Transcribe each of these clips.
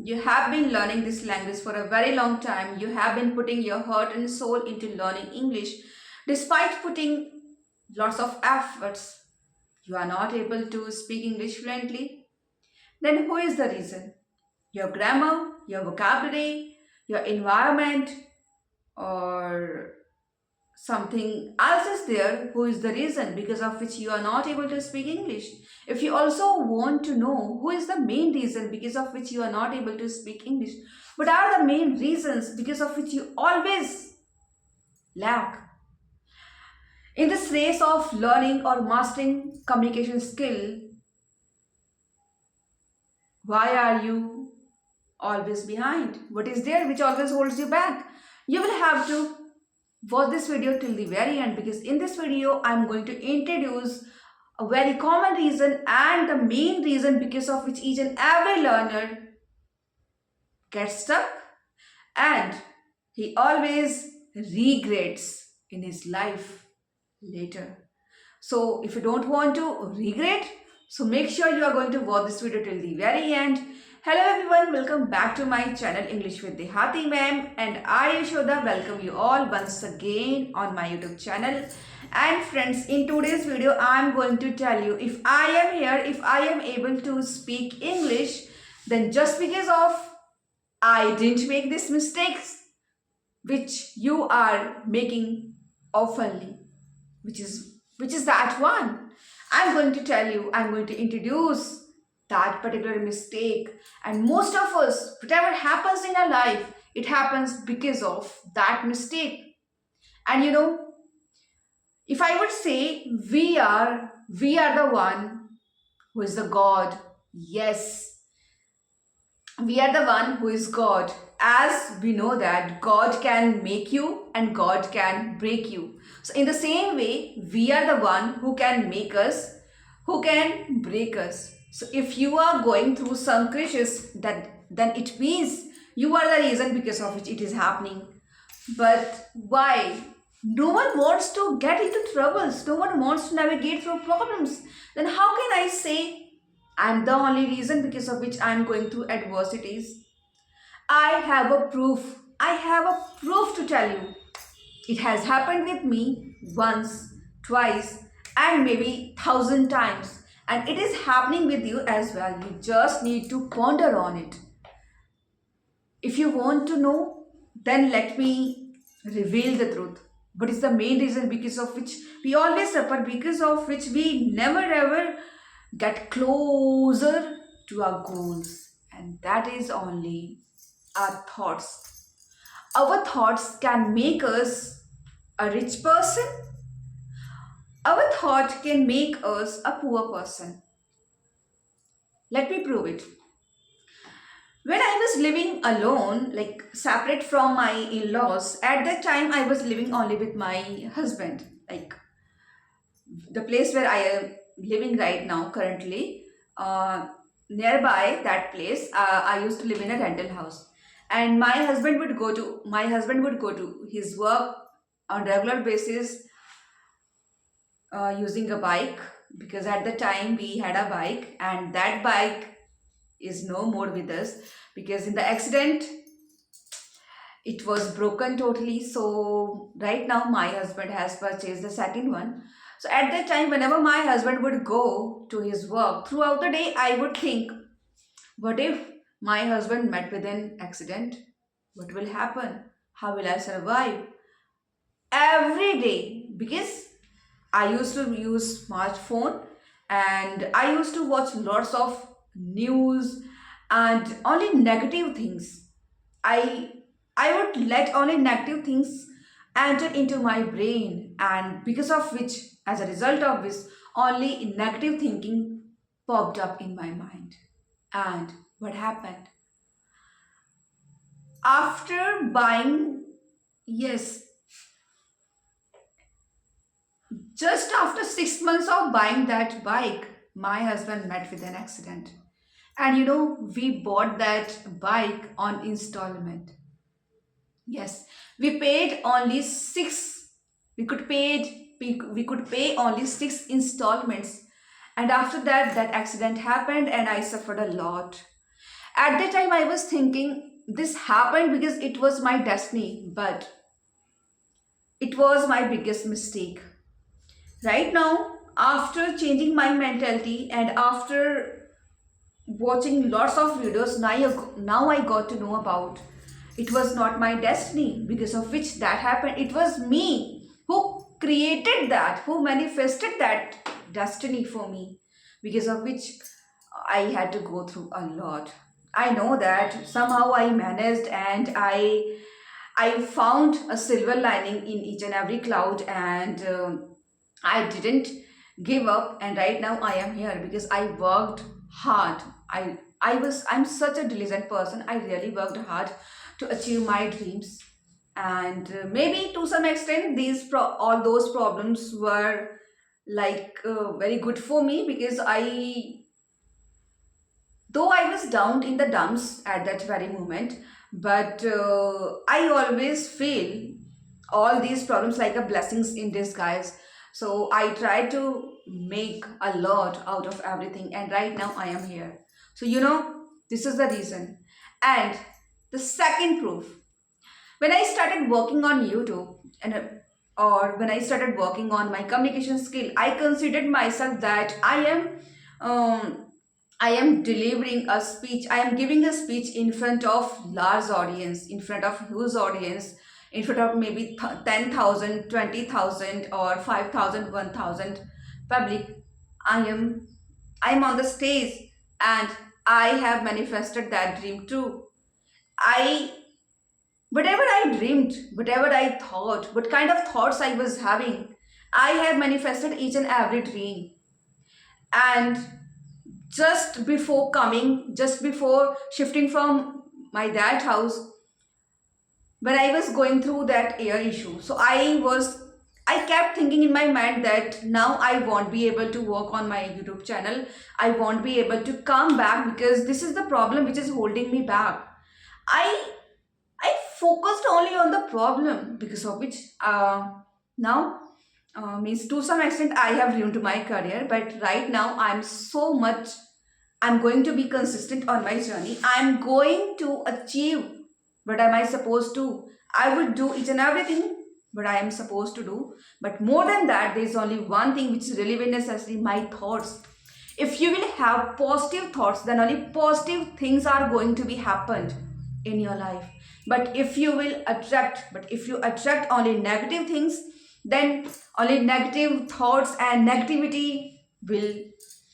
You have been learning this language for a very long time. You have been putting your heart and soul into learning English. Despite putting lots of efforts, you are not able to speak English fluently. Then who is the reason? Your grammar, your vocabulary, your environment, or something else is there who is the reason because of which you are not able to speak English. If you also want to know who is the main reason because of which you are not able to speak English, what are the main reasons because of which you always lack in this race of learning or mastering communication skill, why are you always behind? What is there which always holds you back? You will have to watch this video till the very end, because in this video I'm going to introduce a very common reason and the main reason because of which each and every learner gets stuck and he always regrets in his life later. So if you don't want to regret, so make sure you are going to watch this video till the very end. Hello everyone, welcome back to my channel English with Dehati ma'am, and I Yashoda welcome you all once again on my YouTube channel. And friends, in today's video I am going to tell you, if I am here, if I am able to speak English, then just because of I didn't make these mistakes which you are making oftenly, which is that one. I'm going to tell you, I'm going to introduce that particular mistake. And most of us, whatever happens in our life, it happens because of that mistake. And if I would say we are the one who is the God. Yes, we are the one who is God. As we know that God can make you and God can break you. So in the same way, we are the one who can make us, who can break us. So if you are going through some crisis, then it means you are the reason because of which it is happening. But why? No one wants to get into troubles. No one wants to navigate through problems. Then how can I say I'm the only reason because of which I'm going through adversities? I have a proof. I have a proof to tell you. It has happened with me once, twice, and maybe 1,000 times. And it is happening with you as well. You just need to ponder on it. If you want to know, then let me reveal the truth. But it's the main reason because of which we always suffer, because of which we never ever get closer to our goals. And that is only our thoughts. Our thoughts can make us a rich person. Our thought can make us a poor person. Let me prove it. When I was living alone, like separate from my in-laws, at that time I was living only with my husband. Like the place where I am living right now currently, uh, nearby that place, I used to live in a rental house, and my husband would go to his work on regular basis, using a bike, because at the time we had a bike and that bike is no more with us, because in the accident it was broken totally. So right now my husband has purchased the second one. So at that time, whenever my husband would go to his work throughout the day, I would think, what if my husband met with an accident? What will happen? How will I survive? Every day, because I used to use smartphone and I used to watch lots of news and only negative things. I I would let only negative things enter into my brain, and because of which, as a result of this, only negative thinking popped up in my mind. And what happened? After buying, yes, just after 6 months of buying that bike, my husband met with an accident. And we bought that bike on installment. Yes, we paid only six. We could pay only six installments, and after that, that accident happened, and I suffered a lot. At that time, I was thinking this happened because it was my destiny, but it was my biggest mistake. Right now, after changing my mentality and after watching lots of videos, now I got to know about it was not my destiny because of which that happened. It was me who created that, who manifested that destiny for me, because of which I had to go through a lot. I know that somehow I managed, and I found a silver lining in each and every cloud, and I didn't give up. And right now I am here because I worked hard. I'm such a diligent person. I really worked hard to achieve my dreams, and maybe to some extent all those problems were like very good for me, because though I was down in the dumps at that very moment, but I always feel all these problems like a blessings in disguise. So I try to make a lot out of everything, and right now I am here. So this is the reason. And the second proof, when I started working on YouTube, and or when I started working on my communication skill, I considered myself that um, I am delivering a speech. I am giving a speech in front of large audience, in front of huge audience, in front of maybe 10,000, 20,000, or 5,000, 1,000 public. I am I am on the stage, and I have manifested that dream too. I Whatever I dreamed, whatever I thought, what kind of thoughts I was having, I have manifested each and every dream. And just before shifting from my dad's house, when I was going through that air issue, I kept thinking in my mind that now I won't be able to work on my YouTube channel. I won't be able to come back because this is the problem which is holding me back. I I focused only on the problem, because of which now means to some extent I have ruined my career. But right now I'm going to be consistent on my journey. I'm going to achieve what am I supposed to. I would do each and everything what I am supposed to do. But more than that, there is only one thing which is really very necessary: my thoughts. If you will have positive thoughts, then only positive things are going to be happened in your life. But if you attract only negative things, then only negative thoughts and negativity will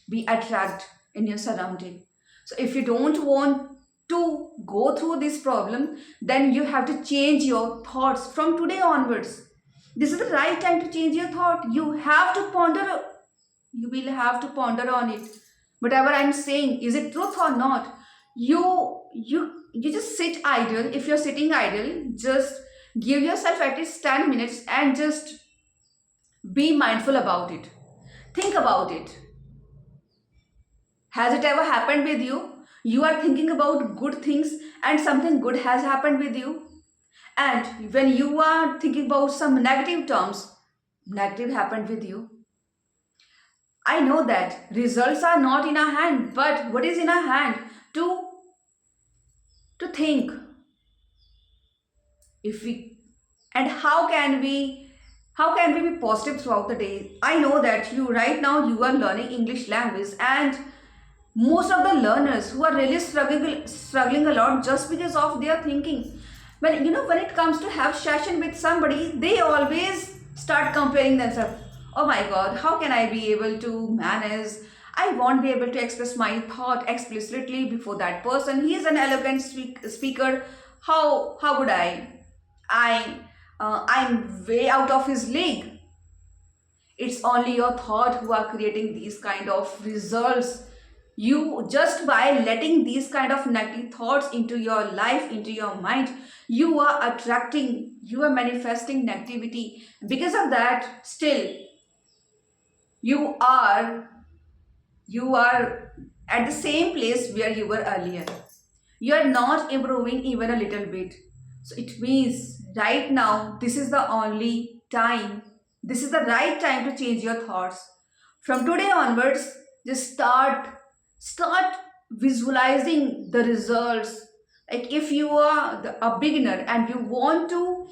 be attract in your surrounding. So if you don't want to go through this problem, then you have to change your thoughts from today onwards. This is the right time to change your thought. You will have to ponder on it. Whatever I'm saying, is it truth or not? You just sit idle. If you're sitting idle, just give yourself at least 10 minutes and just be mindful about it. Think about it. Has it ever happened with you? You are thinking about good things and something good has happened with you. And when you are thinking about some negative terms, negative happened with you. I know that results are not in our hand, but what is in our hand? To think, if we and how can we be positive throughout the day. I know that you are learning English language, and most of the learners who are really struggling a lot just because of their thinking. When it comes to have session with somebody, they always start comparing themselves. Oh my god, how can I be able to manage? I won't be able to express my thought explicitly before that person. He is an eloquent speaker. How would I'm way out of his league. It's only your thought who are creating these kind of results. You, just by letting these kind of negative thoughts into your life, into your mind, you are manifesting negativity. Because of that, still you are you are at the same place where you were earlier. You are not improving even a little bit. So it means right now, this is the right time to change your thoughts. From today onwards, just start visualizing the results. Like if you are a beginner and you want to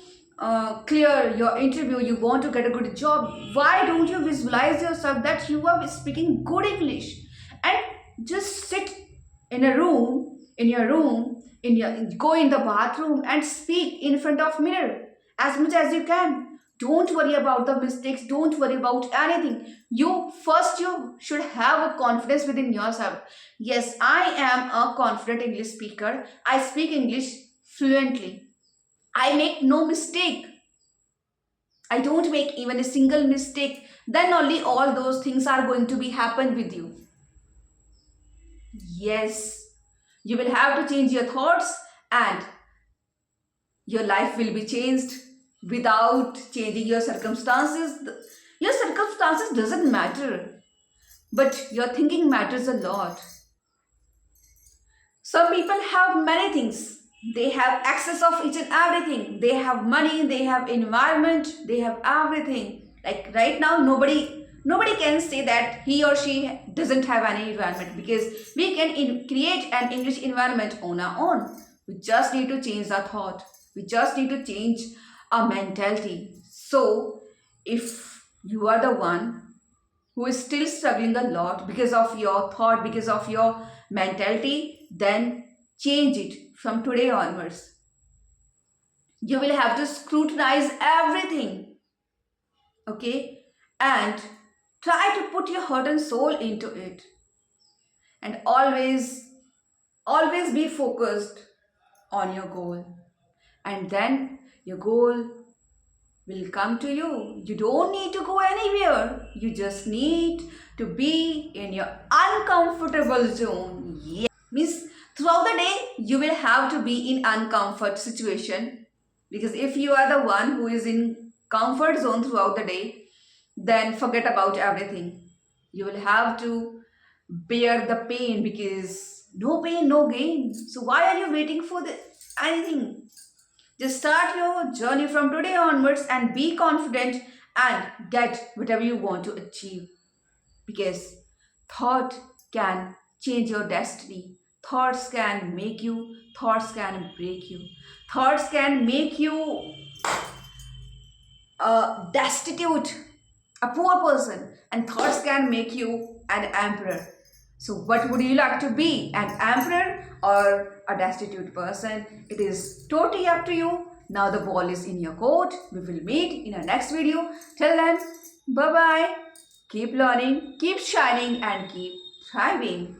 clear your interview, you want to get a good job, why don't you visualize yourself that you are speaking good English, and just sit in a room, in your room, go in the bathroom and speak in front of mirror as much as you can. Don't worry about the mistakes, don't worry about anything. You should have a confidence within yourself. Yes, I am a confident English speaker. I speak English fluently. I make no mistake. I don't make even a single mistake. Then only all those things are going to be happen with you. Yes, you will have to change your thoughts, and your life will be changed without changing your circumstances. Your circumstances doesn't matter, but your thinking matters a lot. Some people have many things. They have access of each and everything. They have money, they have environment, they have everything. Like right now, nobody can say that he or she doesn't have any environment, because we can create an English environment on our own. We just need to change the thought. We just need to change our mentality. So, if you are the one who is still struggling a lot because of your thought, because of your mentality, then change it from today onwards. You will have to scrutinize everything, okay? And try to put your heart and soul into it. And always be focused on your goal. And then your goal will come to you. You don't need to go anywhere. You just need to be in your uncomfortable zone. Yeah. Means throughout the day, you will have to be in uncomfort situation, because if you are the one who is in comfort zone throughout the day, then forget about everything. You will have to bear the pain, because no pain, no gain. So why are you waiting for anything? Just start your journey from today onwards and be confident and get whatever you want to achieve. Because thought can change your destiny. Thoughts can make you, thoughts can break you. Thoughts can make you destitute, a poor person, and thoughts can make you an emperor. So, what would you like to be, an emperor or a destitute person? It is totally up to you. Now, the ball is in your court. We will meet in our next video. Till then, bye bye. Keep learning, keep shining, and keep thriving.